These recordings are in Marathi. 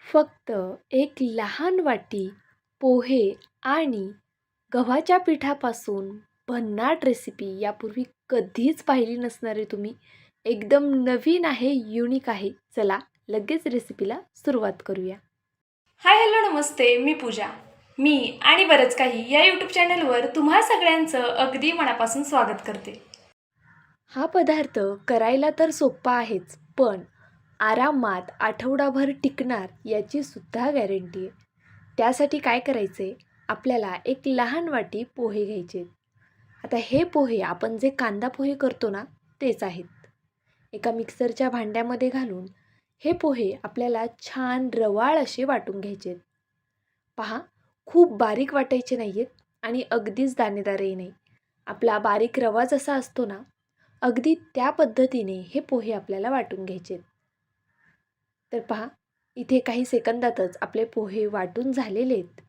फक्त एक लहान वाटी पोहे आणि गव्हाच्या पिठापासून भन्नाट रेसिपी यापूर्वी कधीच पाहिली नसणार आहे तुम्ही. एकदम नवीन आहे, युनिक आहे. चला लगेच रेसिपीला सुरुवात करूया. हाय हॅलो नमस्ते, मी पूजा. मी आणि बरंच काही या यूट्यूब चॅनलवर तुम्हा सगळ्यांचं अगदी मनापासून स्वागत करते. हा पदार्थ करायला तर सोपा आहेच, पण आरामात आठवडाभर टिकणार याची सुद्धा गॅरंटी आहे. त्यासाठी काय करायचे, आपल्याला एक लहान वाटी पोहे घ्यायचे. आता हे पोहे आपण जे कांदा पोहे करतो ना, तेच आहेत. एका मिक्सरच्या भांड्यामध्ये घालून हे पोहे आपल्याला छान रवाळ असे वाटून घ्यायचे. पहा, खूप बारीक वाटायचे नाही आहेत आणि अगदीच दाणेदारही नाही. आपला बारीक रवा जसा असतो ना, अगदी त्या पद्धतीने हे पोहे आपल्याला वाटून घ्यायचे. तर पहा, इथे काही सेकंदातच आपले पोहे वाटून झालेले आहेत.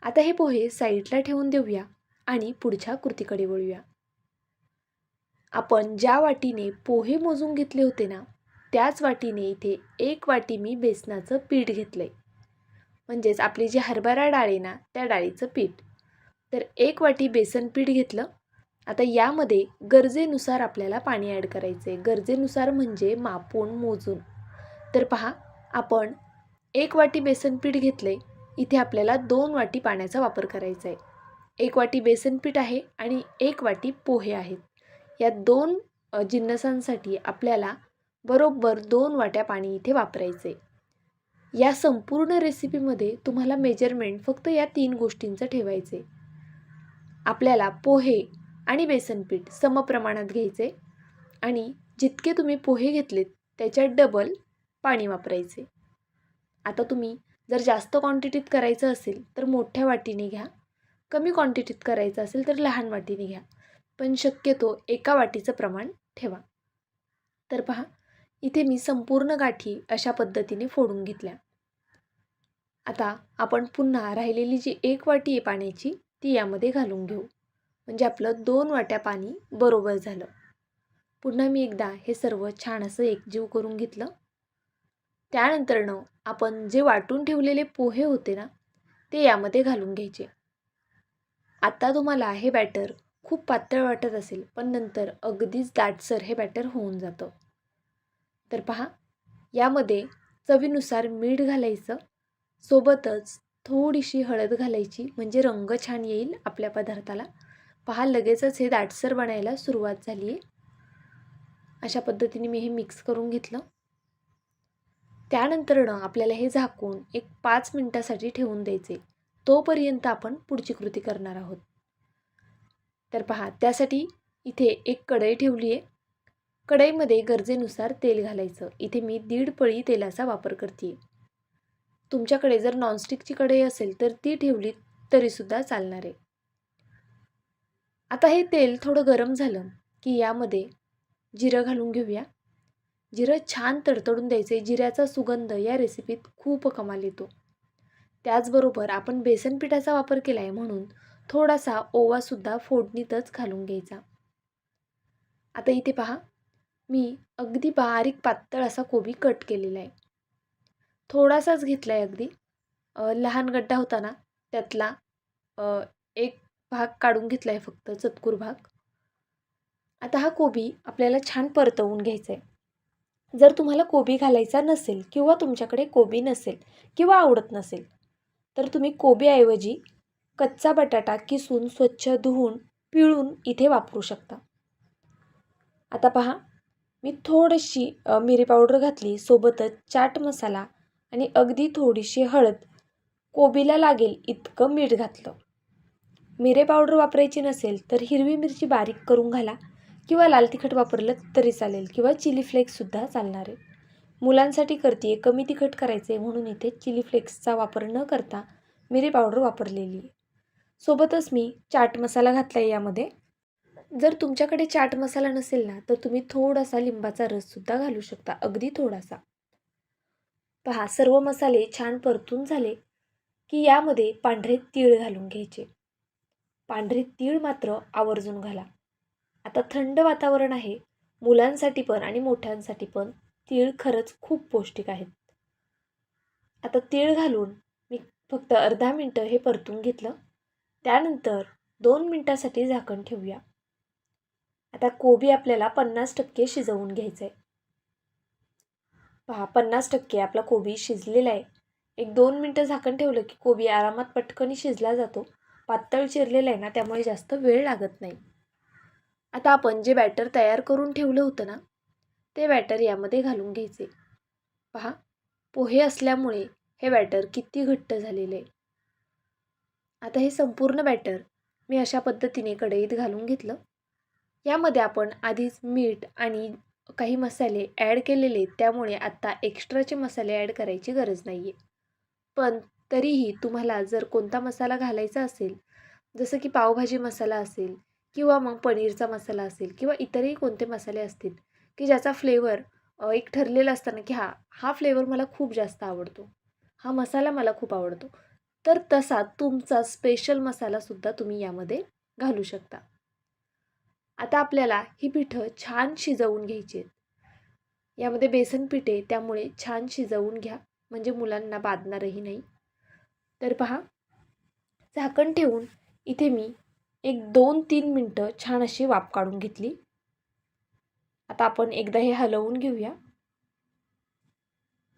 आता हे पोहे साईडला ठेवून देऊया आणि पुढच्या कृतीकडे वळूया. आपण ज्या वाटीने पोहे मोजून घेतले होते ना, त्याच वाटीने इथे 1 वाटी मी बेसनाचं पीठ घेतलंय. म्हणजेच आपली जी हरभरा डाळ आहे ना, त्या डाळीचं पीठ. तर 1 वाटी बेसन पीठ घेतलं. आता यामध्ये गरजेनुसार आपल्याला पाणी ॲड करायचं आहे. गरजेनुसार म्हणजे मापून मोजून. तर पहा, आपण 1 वाटी बेसन पीठ घेतलं आहे. इथे आपल्याला 2 वाटी पाण्याचा वापर करायचा आहे. 1 वाटी बेसन पीठ आहे आणि 1 वाटी पोहे आहेत. या 2 जिन्नसांसाठी आपल्याला बरोबर 2 वाट्या पाणी इथे वापरायचं आहे. या संपूर्ण रेसिपीमध्ये तुम्हाला मेजरमेंट फक्त या 3 गोष्टींचं ठेवायचे. आपल्याला पोहे आणि बेसन पीठ समप्रमाणात घ्यायचे आणि जितके तुम्ही पोहे घेतलेत त्याच्या डबल पाणी वापरायचे. आता तुम्ही जर जास्त क्वांटिटीत करायचं असेल तर मोठ्या वाटीने घ्या, कमी क्वांटिटीत करायचं असेल तर लहान वाटीने घ्या, पण शक्यतो एका वाटीचं प्रमाण ठेवा. तर पहा, इथे मी संपूर्ण गाठी अशा पद्धतीने फोडून घेतल्या. आता आपण पुन्हा राहिलेली जी 1 वाटी आहे पाण्याची, ती यामध्ये घालून घेऊ. म्हणजे आपलं 2 वाट्या पाणी बरोबर झालं. पुन्हा मी एकदा हे सर्व छान असं एकजीव करून घेतलं. त्यानंतरनं आपण जे वाटून ठेवलेले पोहे होते ना, ते यामध्ये घालून घ्यायचे. आता तुम्हाला हे बॅटर खूप पातळ वाटत असेल, पण नंतर अगदीच दाटसर हे बॅटर होऊन जातं. तर पहा, यामध्ये चवीनुसार मीठ घालायचं, सोबतच थोडीशी हळद घालायची म्हणजे रंग छान येईल आपल्या पदार्थाला. पहा, लगेचच हे दाटसर बनायला सुरुवात झाली आहे. अशा पद्धतीने मी हे मिक्स करून घेतलं. त्यानंतरनं आपल्याला हे झाकून एक 5 मिनिटासाठी ठेवून द्यायचे. तोपर्यंत आपण पुढची कृती करणार आहोत. तर पहा, त्यासाठी इथे एक कढई ठेवली आहे. कढईमध्ये गरजेनुसार तेल घालायचं. इथे मी 1.5 पळी तेलाचा वापर करते. तुमच्याकडे जर नॉनस्टिकची कढई असेल तर ती ठेवली तरीसुद्धा चालणार आहे. आता हे तेल थोडं गरम झालं की यामध्ये जिरं घालून घेऊया. जिरं छान तडतडून द्यायचे. जिऱ्याचा सुगंध या रेसिपीत खूप कमाल येतो. त्याचबरोबर आपण बेसन पिठाचा वापर केला आहे म्हणून थोडासा ओवासुद्धा फोडणीतच घालून घ्यायचा. आता इथे पहा, मी अगदी बारीक पातळ असा कोबी कट केलेला आहे. थोडासाच घेतला आहे अगदी. लहान गड्डा होता ना, त्यातला एक भाग काढून घेतला आहे फक्त, चतकुर भाग. आता हा कोबी आपल्याला छान परतवून घ्यायचा आहे. जर तुम्हाला कोबी घालायचा नसेल किंवा तुमच्याकडे कोबी नसेल किंवा आवडत नसेल, तर तुम्ही कोबीऐवजी कच्चा बटाटा किसून स्वच्छ धुवून पिळून इथे वापरू शकता. आता पहा, मी थोडीशी मिरी पावडर घातली, सोबतच चाट मसाला आणि अगदी थोडीशी हळद, कोबीला लागेल इतकं मीठ घातलं. मिरे पावडर वापरायची नसेल तर हिरवी मिरची बारीक करून घाला किंवा लाल तिखट वापरलं तरी चालेल किंवा चिली फ्लेक्ससुद्धा चालणार आहे. मुलांसाठी करते आहे, कमी तिखट करायचं आहे म्हणून इथे चिली फ्लेक्सचा वापर न करता मिरी पावडर वापरलेली आहे. सोबतच मी चाट मसाला घातला आहे यामध्ये. जर तुमच्याकडे चाट मसाला नसेल ना, तर तुम्ही थोडासा लिंबाचा रससुद्धा घालू शकता, अगदी थोडासा. पहा, सर्व मसाले छान परतून झाले की यामध्ये पांढरे तीळ घालून घ्यायचे. पांढरे तीळ मात्र आवर्जून घाला. आता थंड वातावरण आहे, मुलांसाठी पण आणि मोठ्यांसाठी पण तीळ खरंच खूप पौष्टिक आहेत. आता तीळ घालून मी फक्त अर्धा मिनटं हे परतून घेतलं. त्यानंतर 2 मिनटासाठी झाकण ठेवूया. आता कोबी आपल्याला 50% शिजवून घ्यायचं आहे. पहा 50% आपला कोबी शिजलेला आहे. 1-2 मिनटं झाकण ठेवलं की कोबी आरामात पटकन शिजला जातो. पातळ चिरलेला आहे ना, त्यामुळे जास्त वेळ लागत नाही. आता आपण जे बॅटर तयार करून ठेवलं होतं ना, ते बॅटर यामध्ये घालून घ्यायचे. पहा पोहे असल्यामुळे हे बॅटर किती घट्ट झालेले आहे. आता हे संपूर्ण बॅटर मी अशा पद्धतीने कढईत घालून घेतलं. यामध्ये आपण आधीच मीठ आणि काही मसाले ॲड केलेले आहेत, त्यामुळे आत्ता एक्स्ट्राचे मसाले ॲड करायची गरज नाही आहे. पण तरीही तुम्हाला जर कोणता मसाला घालायचा असेल, जसं की पावभाजी मसाला असेल किंवा मग पनीरचा मसाला असेल किंवा इतरही कोणते मसाले असतील की ज्याचा फ्लेवर एक ठरलेला असताना की हा फ्लेवर मला खूप जास्त आवडतो, हा मसाला मला खूप आवडतो, तर तसा तुमचा स्पेशल मसालासुद्धा तुम्ही यामध्ये घालू शकता. आता आपल्याला ही पिठं छान शिजवून घ्यायची आहेत. यामध्ये बेसन पीठ आहे, त्यामुळे छान शिजवून घ्या, म्हणजे मुलांना बाधणारही नाही. तर पहा झाकण ठेवून इथे मी 1-2-3 मिनटं छान अशी वाफ काढून घेतली. आता आपण एकदा हे हलवून घेऊया.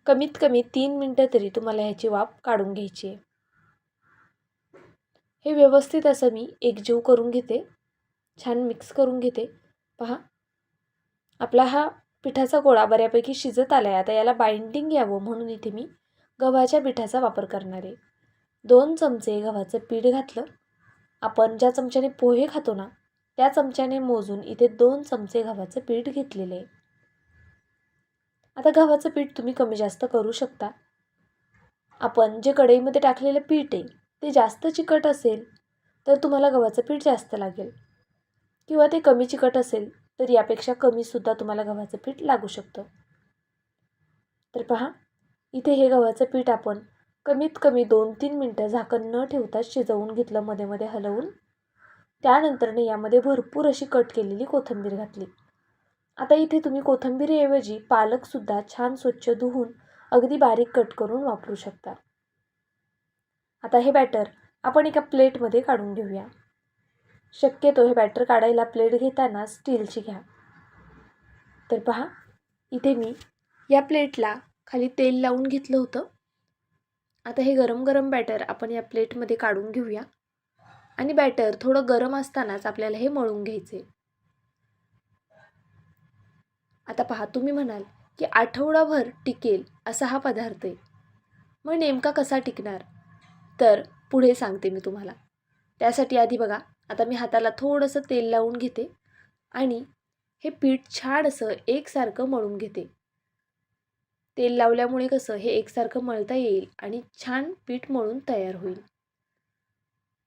कमीत कमी 3 मिनटं तरी तुम्हाला ह्याची वाफ काढून घ्यायची आहे. हे व्यवस्थित असं मी एकजीव करून घेते, छान मिक्स करून घेते. पहा आपला हा पिठाचा गोळा बऱ्यापैकी शिजत आला आहे. आता याला बाइंडिंग यावं म्हणून इथे मी गव्हाच्या पिठाचा वापर करणार आहे. 2 चमचे गव्हाचं पीठ घातलं. आपण ज्या चमच्याने पोहे खातो ना, त्या चमच्याने मोजून इथे 2 चमचे गव्हाचं पीठ घेतलेलं आहे. आता गव्हाचं पीठ तुम्ही कमी जास्त करू शकता. आपण जे कढईमध्ये टाकलेलं पीठ आहे ते जास्त चिकट असेल तर तुम्हाला गव्हाचं पीठ जास्त लागेल, किंवा ते कमी चिकट असेल तर यापेक्षा कमीसुद्धा तुम्हाला गव्हाचं पीठ लागू शकतं. तर पहा इथे हे गव्हाचं पीठ आपण कमीत कमी 2-3 मिनटं झाकण न ठेवता शिजवून घेतलं, मध्ये मध्ये हलवून. त्यानंतरने यामध्ये भरपूर अशी कट केलेली कोथिंबीर घातली. आता इथे तुम्ही कोथिंबीरीऐवजी पालकसुद्धा छान स्वच्छ धुवून अगदी बारीक कट करून वापरू शकता. आता हे बॅटर आपण एका प्लेटमध्ये काढून घेऊया. शक्यतो हे बॅटर काढायला प्लेट घेताना स्टीलची घ्या. तर पहा इथे मी या प्लेटला खाली तेल लावून घेतलं होतं. आता हे गरम गरम बॅटर आपण या प्लेटमध्ये काढून घेऊया आणि बॅटर थोडं गरम असतानाच आपल्याला हे मळून घ्यायचे. आता पहा तुम्ही म्हणाल की आठवडाभर टिकेल असा हा पदार्थ आहे, मग नेमका कसा टिकणार? तर पुढे सांगते मी तुम्हाला. त्यासाठी आधी बघा, आता मी हाताला थोडंसं तेल लावून घेते आणि हे पीठ छान असं एकसारखं मळून घेते. तेल लावल्यामुळे कसं हे एकसारखं मळता येईल आणि छान पीठ मळून तयार होईल.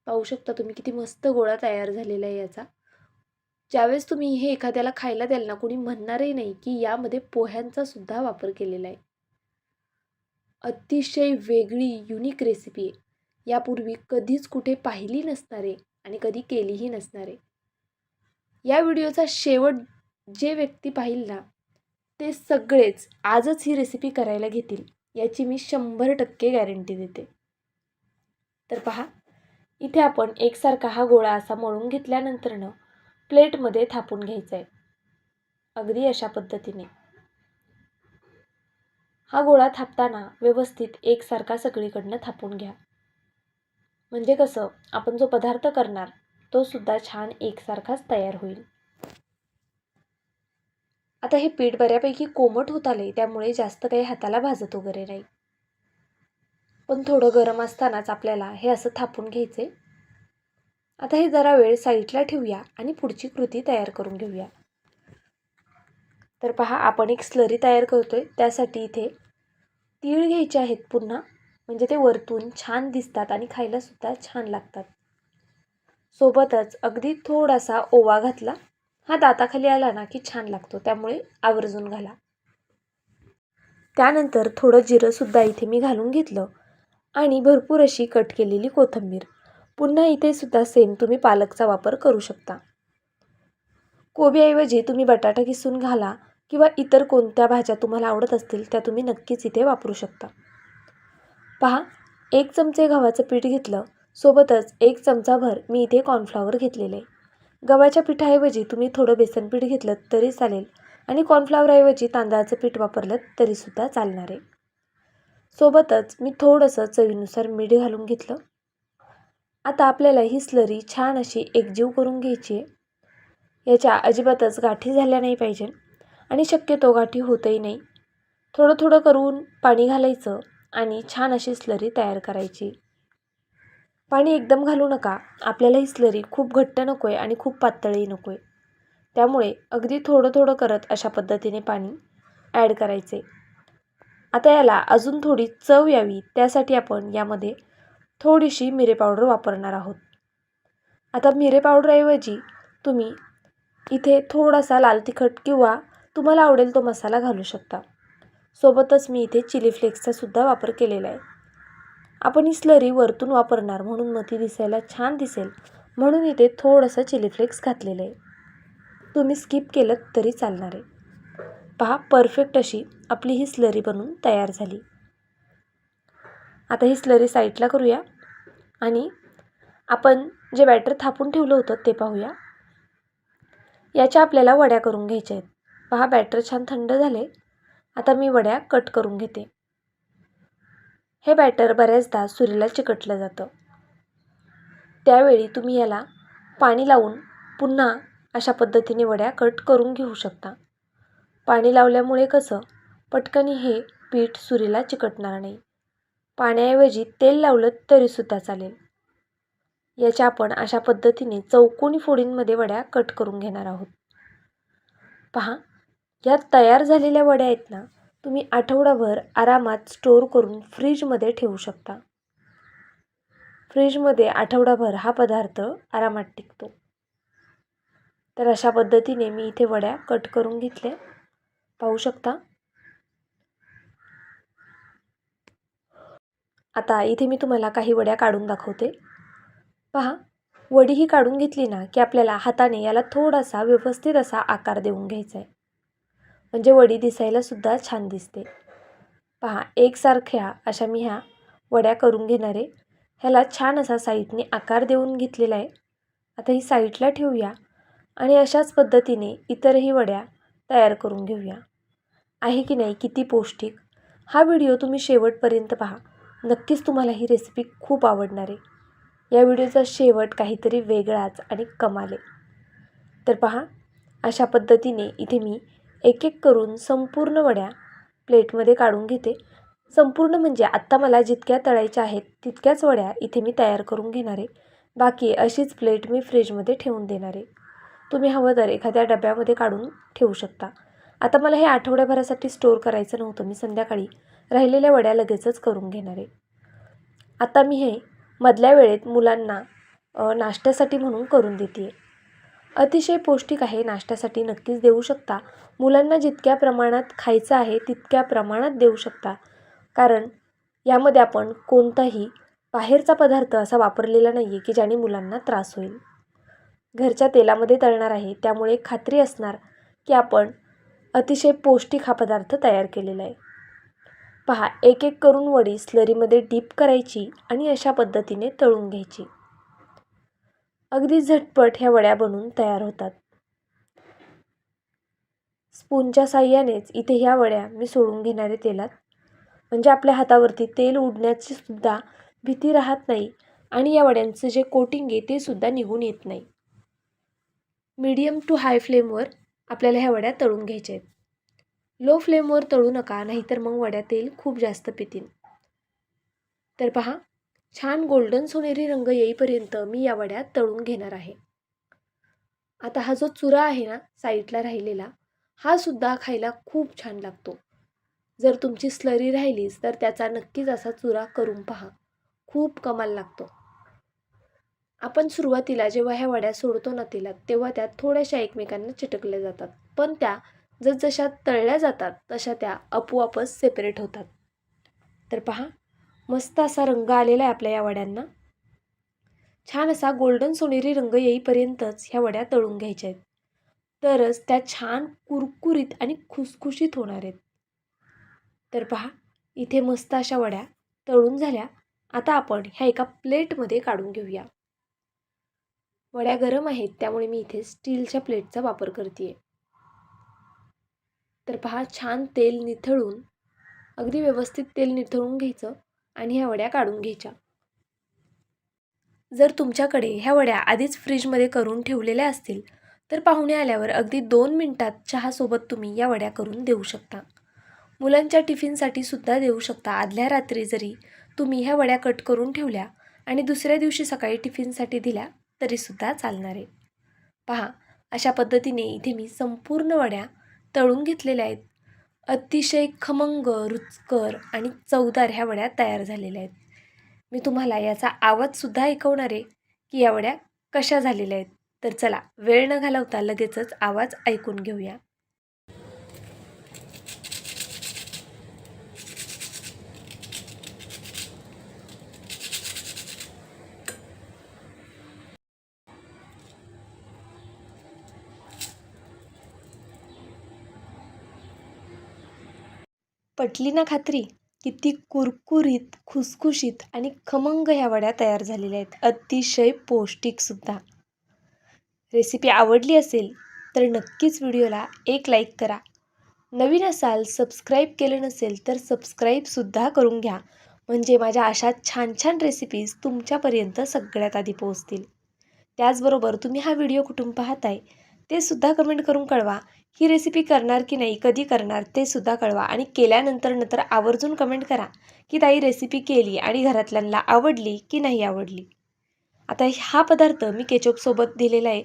पाहू शकता तुम्ही किती मस्त गोळा तयार झालेला आहे याचा. ज्यावेळेस तुम्ही हे एखाद्याला खायला द्याल ना, कोणी म्हणणारही नाही की यामध्ये पोह्यांचा सुद्धा वापर केलेला आहे. अतिशय वेगळी युनिक रेसिपी आहे. यापूर्वी कधीच कुठे पाहिली नसणार आहे आणि कधी केलीही नसणार आहे. या व्हिडिओचा शेवट जे व्यक्ती पाहिल ना, ते सगळेच आजच ही रेसिपी करायला घेतील, याची मी 100% गॅरंटी देते. तर पहा इथे आपण एकसारखा हा गोळा असा मळून घेतल्यानंतरनं प्लेटमध्ये थापून घ्यायचा आहे. अगदी अशा पद्धतीने हा गोळा थापताना व्यवस्थित एकसारखा सगळीकडनं थापून घ्या, म्हणजे कसं आपण जो पदार्थ करणार तो सुद्धा छान एकसारखाच तयार होईल. आता हे पीठ बऱ्यापैकी कोमट होत आले, त्यामुळे जास्त काही हाताला भाजत वगैरे नाही, पण थोडं गरम असतानाच आपल्याला हे असं थापून घ्यायचे. आता हे जरा वेळ साईडला ठेवूया आणि पुढची कृती तयार करून घेऊया. तर पहा आपण एक स्लरी तयार करतोय. त्यासाठी इथे तीळ घ्यायचे आहेत पुन्हा, म्हणजे ते वरतून छान दिसतात आणि खायला सुद्धा छान लागतात. सोबतच अगदी थोडासा ओवा घातला. हा दाताखाली आला ना की छान लागतो, त्यामुळे आवर्जून घाला. त्यानंतर थोडं जिरंसुद्धा इथे मी घालून घेतलं आणि भरपूर अशी कट केलेली कोथिंबीर. पुन्हा इथे सुद्धा सेम तुम्ही पालकचा वापर करू शकता. कोबीऐवजी तुम्ही बटाटा किसून घाला किंवा इतर कोणत्या भाज्या तुम्हाला आवडत असतील त्या तुम्ही नक्कीच इथे वापरू शकता. पहा, 1 चमचे गव्हाचं पीठ घेतलं, सोबतच 1 चमचाभर मी इथे कॉर्नफ्लॉवर घेतलेलं आहे. गव्हाच्या पिठाऐवजी तुम्ही थोडं बेसन पीठ घेतलं तरी चालेल आणि कॉर्नफ्लॉवरऐवजी तांदळाचं पीठ वापरलं तरीसुद्धा चालणार आहे. सोबतच मी थोडंसं चवीनुसार मीठ घालून घेतलं. आता आपल्याला ही स्लरी छान अशी एकजीव करून घ्यायची आहे. याच्या अजिबातच गाठी झाल्या नाही पाहिजे आणि शक्यतो गाठी होतही नाही. थोडं थोडं करून पाणी घालायचं आणि छान अशी स्लरी तयार करायची. पाणी एकदम घालू नका. आपल्याला ही स्लरी खूप घट्ट नको आहे आणि खूप पातळही नको आहे. त्यामुळे अगदी थोडं थोडं करत अशा पद्धतीने पाणी ॲड करायचे. आता याला अजून थोडी चव यावी त्यासाठी आपण यामध्ये थोडीशी मिरे पावडर वापरणार आहोत. आता मिरे पावडरऐवजी तुम्ही इथे थोडासा लाल तिखट किंवा तुम्हाला आवडेल तो मसाला घालू शकता. सोबतच मी इथे चिली फ्लेक्सचा सुद्धा वापर केलेला आहे. आपण ही स्लरी वरतून वापरणार म्हणून मग ती दिसायला छान दिसेल म्हणून इथे थोडंसं चिली फ्लेक्स घातलेलं आहे. तुम्ही स्किप केलं तरी चालणार आहे. पहा, परफेक्ट अशी आपली ही स्लरी बनवून तयार झाली. आता ही स्लरी साईडला करूया आणि आपण जे बॅटर थापून ठेवलं होतं ते पाहूया. याच्या आपल्याला वड्या करून घ्यायच्या आहेत. पहा, बॅटर छान थंड झाले. आता मी वड्या कट करून घेते. हे बॅटर बऱ्याचदा सुरीला चिकटलं जातं. त्यावेळी तुम्ही याला पाणी लावून पुन्हा अशा पद्धतीने वड्या कट करून घेऊ शकता. पाणी लावल्यामुळे कसं पटकन हे पीठ सुरीला चिकटणार नाही. पाण्याऐवजी तेल लावलं तरीसुद्धा चालेल. याच्या आपण अशा पद्धतीने चौकोनी फोडींमध्ये वड्या कट करून घेणार आहोत. पहा, या तयार झालेल्या वड्या आहेत ना, तुम्ही आठवडाभर आरामात स्टोअर करून फ्रीजमध्ये ठेवू शकता. फ्रीजमध्ये आठवडाभर हा पदार्थ आरामात टिकतो. तर अशा पद्धतीने मी इथे वड्या कट करून घेतल्या. पाहू शकता. आता इथे मी तुम्हाला काही वड्या काढून दाखवते. पहा, वडी ही काढून घेतली ना की आपल्याला हाताने याला थोडासा व्यवस्थित असा आकार देऊन घ्यायचा आहे. म्हणजे वडी दिसायला सुद्धा छान दिसते. पहा, एकसारख्या अशा मी ह्या वड्या करून घेणार आहे. ह्याला छान असा साईडने आकार देऊन घेतलेला आहे. आता ही साईडला ठेवूया आणि अशाच पद्धतीने इतरही वड्या तयार करून घेऊया. आहे की नाही किती पौष्टिक. हा व्हिडिओ तुम्ही शेवटपर्यंत पहा. नक्कीच तुम्हाला ही रेसिपी खूप आवडणार आहे. या व्हिडिओचा शेवट काहीतरी वेगळाच आणि कमाल आहे. तर पहा, अशा पद्धतीने इथे मी एक एक करून संपूर्ण वड्या प्लेटमध्ये काढून घेते. संपूर्ण म्हणजे आत्ता मला जितक्या तळायच्या आहेत तितक्याच वड्या इथे मी तयार करून घेणार आहे. बाकी अशीच प्लेट मी फ्रीजमध्ये ठेवून देणार आहे. तुम्ही हवं तर एखाद्या डब्यामध्ये काढून ठेवू शकता. आता मला हे आठवड्याभरासाठी स्टोअर करायचं नव्हतं. मी संध्याकाळी राहिलेल्या वड्या लगेचच करून घेणार आहे. आता मी हे मधल्या वेळेत मुलांना नाश्त्यासाठी म्हणून करून देते आहे. अतिशय पौष्टिक आहे. नाश्त्यासाठी नक्कीच देऊ शकता. मुलांना जितक्या प्रमाणात खायचं आहे तितक्या प्रमाणात देऊ शकता. कारण यामध्ये आपण कोणताही बाहेरचा पदार्थ असा वापरलेला नाही आहे की ज्याने मुलांना त्रास होईल. घरच्या तेलामध्ये तळणार आहे त्यामुळे खात्री असणार की आपण अतिशय पौष्टिक हा पदार्थ तयार केलेला आहे. पहा, एक एक करून वडी स्लरीमध्ये डीप करायची आणि अशा पद्धतीने तळून घ्यायची. अगदी झटपट ह्या वड्या बनून तयार होतात. स्पूनच्या साहाय्यानेच इथे ह्या वड्या मी सोडून घेणार आहे तेलात. म्हणजे आपल्या हातावरती तेल उडण्याची सुद्धा भीती राहत नाही आणि या वड्यांचं जे कोटिंग आहे ते सुद्धा निघून येत नाही. मीडियम टू हाय फ्लेमवर आपल्याला ह्या वड्या तळून घ्यायच्या आहेत. लो फ्लेमवर तळू नका, नाहीतर मग वड्या तेल खूप जास्त पितील. तर पहा, छान गोल्डन सोनेरी रंग येईपर्यंत मी या वड्या तळून घेणार आहे. आता हा जो चुरा आहे ना साईडला राहिलेला, हा सुद्धा खायला खूप छान लागतो. जर तुमची स्लरी राहिलीच तर त्याचा नक्कीच असा चुरा करून पहा. खूप कमाल लागतो. आपण सुरुवातीला जेव्हा ह्या वड्या सोडतो ना तेलात तेव्हा त्या थोड्याशा एकमेकांना चिटकल्या जातात. पण त्या जसजशा तळल्या जातात तशा त्या आपोआपच सेपरेट होतात. तर पहा, मस्त असा रंग आलेला आहे आपल्या या वड्यांना. छान असा गोल्डन सोनेरी रंग येईपर्यंतच ह्या वड्या तळून घ्यायच्या आहेत. तरच त्या छान कुरकुरीत आणि खुसखुशीत होणार आहेत. तर पहा, इथे मस्त अशा वड्या तळून झाल्या. आता आपण ह्या एका प्लेटमध्ये काढून घेऊया. वड्या गरम आहेत त्यामुळे मी इथे स्टीलच्या प्लेटचा वापर करते. तर पहा, छान तेल निथळून, अगदी व्यवस्थित तेल निथळून घ्यायचं आणि ह्या वड्या काढून घ्यायच्या. जर तुमच्याकडे ह्या वड्या आधीच फ्रीजमध्ये करून ठेवलेल्या असतील तर पाहुणे आल्यावर अगदी 2 मिनिटात चहासोबत तुम्ही या वड्या करून देऊ शकता. मुलांच्या टिफिनसाठी सुद्धा देऊ शकता. आदल्या रात्री जरी तुम्ही ह्या वड्या कट करून ठेवल्या आणि दुसऱ्या दिवशी सकाळी टिफिनसाठी दिल्या तरीसुद्धा चालणार आहे. पहा, अशा पद्धतीने इथे मी संपूर्ण वड्या तळून घेतलेल्या आहेत. अतिशय खमंग, रुचकर आणि चवदार ह्या वड्या तयार झालेल्या आहेत. मी तुम्हाला याचा आवाजसुद्धा ऐकवणार आहे की या वड्या कशा झालेल्या आहेत. तर चला, वेळ न घालवता लगेचच आवाज ऐकून घेऊया. पटली ना खात्री? किती कुरकुरीत, खुसखुशीत आणि खमंग ह्या वड्या तयार झालेल्या आहेत. अतिशय पौष्टिकसुद्धा. रेसिपी आवडली असेल तर नक्कीच व्हिडिओला एक लाईक करा. नवीन असाल, सबस्क्राईब केलं नसेल तर सबस्क्राईबसुद्धा करून घ्या. म्हणजे माझ्या अशा छान छान रेसिपीज तुमच्यापर्यंत सगळ्यात आधी पोहोचतील. त्याचबरोबर तुम्ही हा व्हिडिओ कुठून पाहताय ते सुद्धा कमेंट करून कळवा. ही रेसिपी करणार की नाही, कधी करणार ते सुद्धा कळवा. आणि केल्यानंतर आवर्जून कमेंट करा की ताई रेसिपी केली आणि घरातल्यांना आवडली की नाही आवडली. आता हा पदार्थ मी केचपसोबत दिलेला आहे,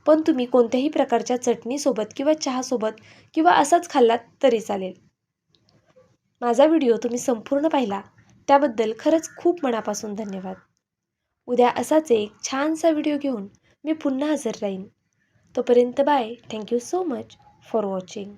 पण तुम्ही कोणत्याही प्रकारच्या चटणीसोबत किंवा चहासोबत किंवा असाच खाल्लात तरी चालेल. माझा व्हिडिओ तुम्ही संपूर्ण पाहिला त्याबद्दल खरंच खूप मनापासून धन्यवाद. उद्या असाच एक छानसा व्हिडिओ घेऊन मी पुन्हा हजर राहीन. तोपर्यंत bye. Thank you so much for watching.